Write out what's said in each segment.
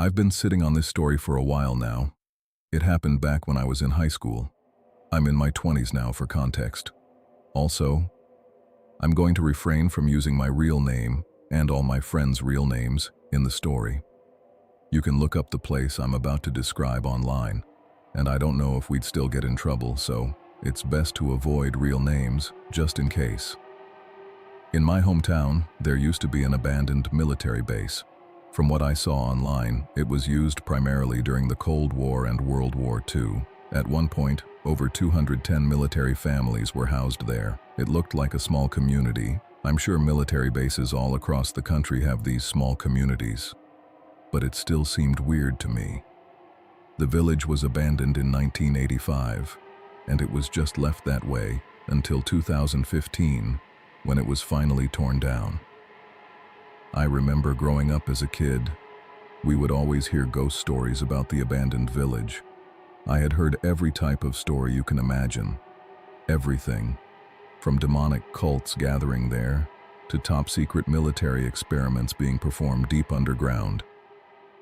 I've been sitting on this story for a while now. It happened back when I was in high school. I'm in my 20s now for context. Also, I'm going to refrain from using my real name and all my friends' real names in the story. You can look up the place I'm about to describe online, and I don't know if we'd still get in trouble, so it's best to avoid real names just in case. In my hometown, there used to be an abandoned military base. From what I saw online, it was used primarily during the Cold War and World War II. At one point, over 210 military families were housed there. It looked like a small community. I'm sure military bases all across the country have these small communities. But it still seemed weird to me. The village was abandoned in 1985, and it was just left that way until 2015, when it was finally torn down. I remember growing up as a kid, we would always hear ghost stories about the abandoned village. I had heard every type of story you can imagine. Everything, from demonic cults gathering there, to top-secret military experiments being performed deep underground.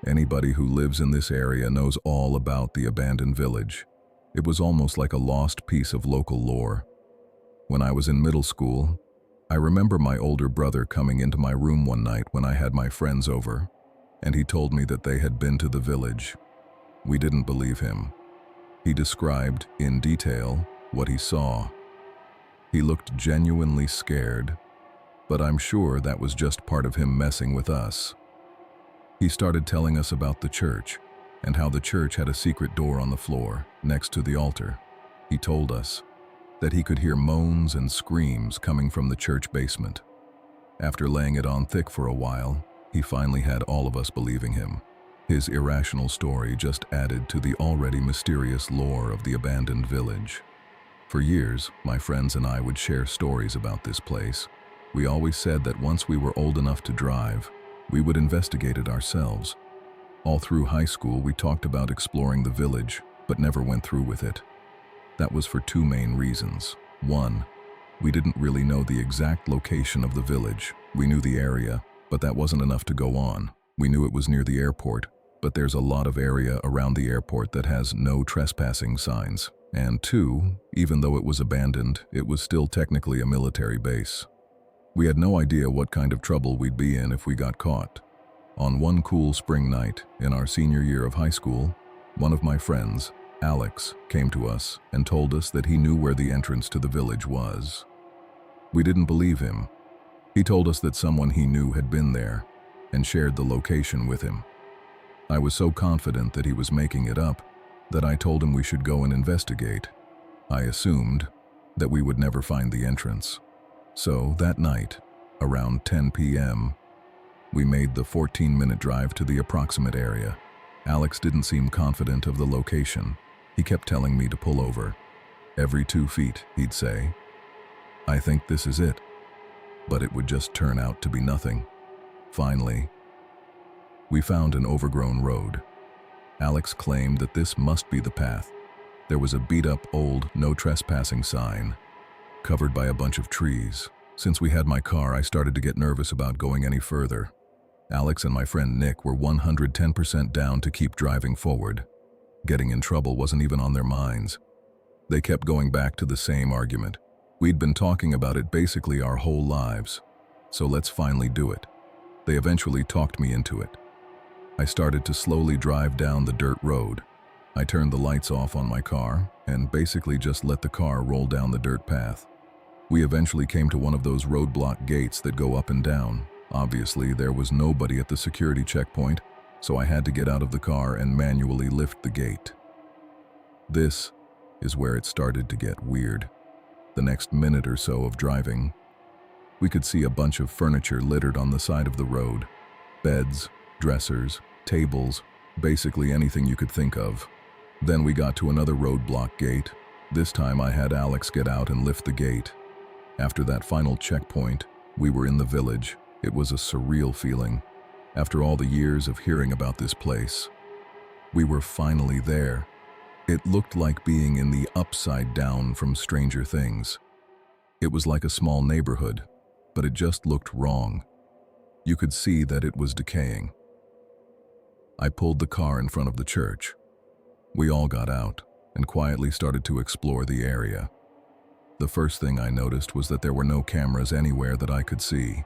Anybody who lives in this area knows all about the abandoned village. It was almost like a lost piece of local lore. When I was in middle school, I remember my older brother coming into my room one night when I had my friends over, and he told me that they had been to the village. We didn't believe him. He described, in detail, what he saw. He looked genuinely scared, but I'm sure that was just part of him messing with us. He started telling us about the church, and how the church had a secret door on the floor, next to the altar. He told us that he could hear moans and screams coming from the church basement. After laying it on thick for a while, he finally had all of us believing him. His irrational story just added to the already mysterious lore of the abandoned village. For years, my friends and I would share stories about this place. We always said that once we were old enough to drive, we would investigate it ourselves. All through high school, we talked about exploring the village, but never went through with it. That was for two main reasons. One, we didn't really know the exact location of the village. We knew the area, but that wasn't enough to go on. We knew it was near the airport, but there's a lot of area around the airport that has no trespassing signs. And two, even though it was abandoned, it was still technically a military base. We had no idea what kind of trouble we'd be in if we got caught. On one cool spring night in our senior year of high school, one of my friends, Alex, came to us and told us that he knew where the entrance to the village was. We didn't believe him. He told us that someone he knew had been there and shared the location with him. I was so confident that he was making it up that I told him we should go and investigate. I assumed that we would never find the entrance. So that night, around 10 p.m., we made the 14-minute drive to the approximate area. Alex didn't seem confident of the location. He kept telling me to pull over. Every 2 feet, he'd say, "I think this is it." But it would just turn out to be nothing. Finally, we found an overgrown road. Alex claimed that this must be the path. There was a beat-up old no trespassing sign, covered by a bunch of trees. Since we had my car, I started to get nervous about going any further. Alex and my friend Nick were 110% down to keep driving forward. Getting in trouble wasn't even on their minds. They kept going back to the same argument. We'd been talking about it basically our whole lives, so let's finally do it. They eventually talked me into it. I started to slowly drive down the dirt road. I turned the lights off on my car and basically just let the car roll down the dirt path. We eventually came to one of those roadblock gates that go up and down. Obviously, there was nobody at the security checkpoint, so I had to get out of the car and manually lift the gate. This is where it started to get weird. The next minute or so of driving, we could see a bunch of furniture littered on the side of the road. Beds, dressers, tables, basically anything you could think of. Then we got to another roadblock gate. This time I had Alex get out and lift the gate. After that final checkpoint, we were in the village. It was a surreal feeling. After all the years of hearing about this place, we were finally there. It looked like being in the Upside Down from Stranger Things. It was like a small neighborhood, but it just looked wrong. You could see that it was decaying. I pulled the car in front of the church. We all got out and quietly started to explore the area. The first thing I noticed was that there were no cameras anywhere that I could see.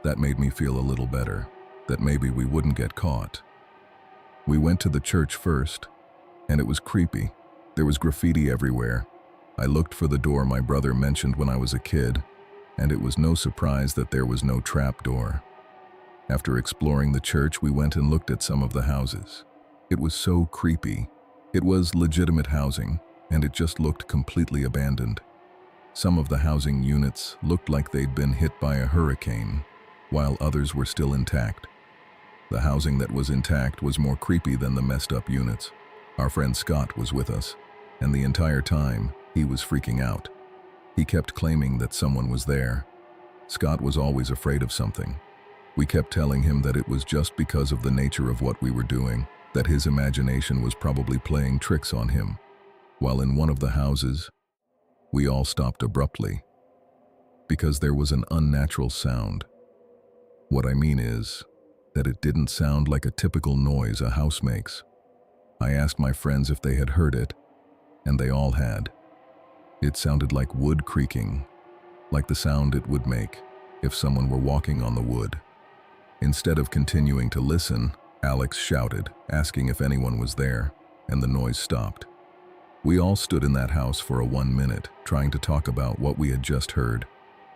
That made me feel a little better, that maybe we wouldn't get caught. We went to the church first, and it was creepy. There was graffiti everywhere. I looked for the door my brother mentioned when I was a kid, and it was no surprise that there was no trap door. After exploring the church, we went and looked at some of the houses. It was so creepy. It was legitimate housing, and it just looked completely abandoned. Some of the housing units looked like they'd been hit by a hurricane, while others were still intact. The housing that was intact was more creepy than the messed up units. Our friend Scott was with us, and the entire time, he was freaking out. He kept claiming that someone was there. Scott was always afraid of something. We kept telling him that it was just because of the nature of what we were doing, that his imagination was probably playing tricks on him. While in one of the houses, we all stopped abruptly, because there was an unnatural sound. What I mean is that it didn't sound like a typical noise a house makes. I asked my friends if they had heard it, and they all had. It sounded like wood creaking, like the sound it would make if someone were walking on the wood. Instead of continuing to listen, Alex shouted, asking if anyone was there, and the noise stopped. We all stood in that house for a 1 minute, trying to talk about what we had just heard.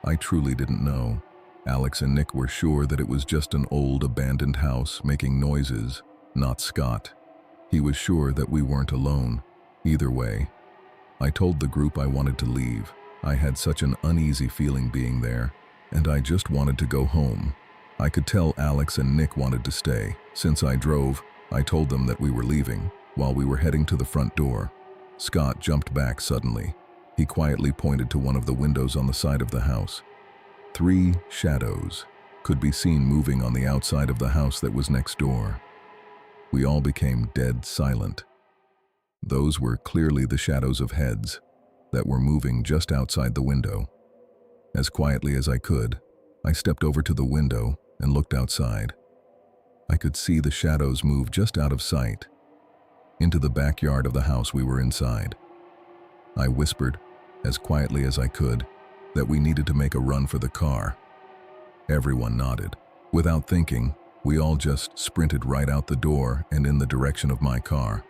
I truly didn't know. Alex and Nick were sure that it was just an old abandoned house making noises, not Scott. He was sure that we weren't alone. Either way, I told the group I wanted to leave. I had such an uneasy feeling being there, and I just wanted to go home. I could tell Alex and Nick wanted to stay. Since I drove, I told them that we were leaving. While we were heading to the front door, Scott jumped back suddenly. He quietly pointed to one of the windows on the side of the house. 3 shadows could be seen moving on the outside of the house that was next door. We all became dead silent. Those were clearly the shadows of heads that were moving just outside the window. As quietly as I could, I stepped over to the window and looked outside. I could see the shadows move just out of sight, into the backyard of the house we were inside. I whispered, as quietly as I could, that we needed to make a run for the car. Everyone nodded. Without thinking, we all just sprinted right out the door and in the direction of my car.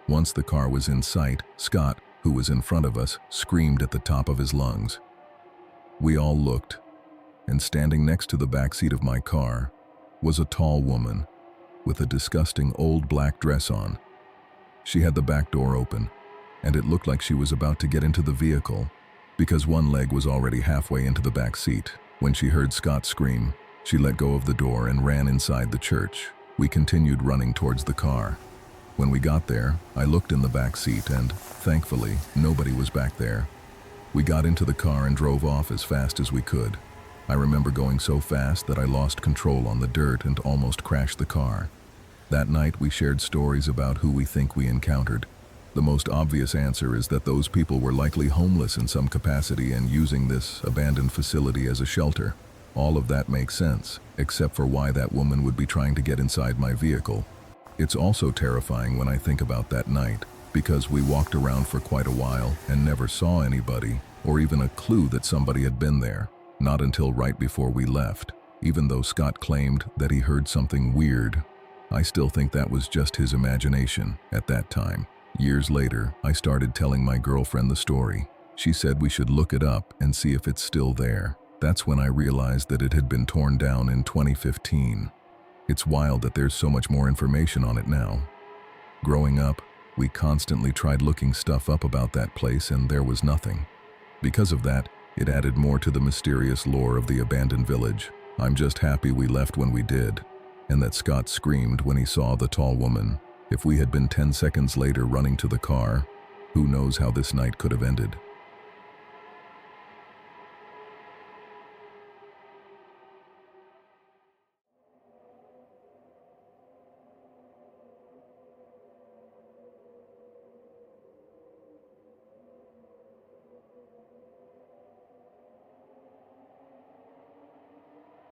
Once the car was in sight, Scott, who was in front of us, screamed at the top of his lungs. We all looked, and standing next to the back seat of my car was a tall woman with a disgusting old black dress on. She had the back door open, and it looked like she was about to get into the vehicle because one leg was already halfway into the back seat. When she heard Scott scream, she let go of the door and ran inside the church. We continued running towards the car. When we got there, I looked in the back seat and, thankfully, nobody was back there. We got into the car and drove off as fast as we could. I remember going so fast that I lost control on the dirt and almost crashed the car. That night we shared stories about who we think we encountered. The most obvious answer is that those people were likely homeless in some capacity and using this abandoned facility as a shelter. All of that makes sense, except for why that woman would be trying to get inside my vehicle. It's also terrifying when I think about that night, because we walked around for quite a while and never saw anybody, or even a clue that somebody had been there. Not until right before we left. Even though Scott claimed that he heard something weird, I still think that was just his imagination at that time. Years later, I started telling my girlfriend the story. She said we should look it up and see if it's still there. That's when I realized that it had been torn down in 2015. It's wild that there's so much more information on it now. Growing up, we constantly tried looking stuff up about that place and there was nothing. Because of that, it added more to the mysterious lore of the abandoned village. I'm just happy we left when we did, and that Scott screamed when he saw the tall woman. If we had been 10 seconds later running to the car, who knows how this night could have ended.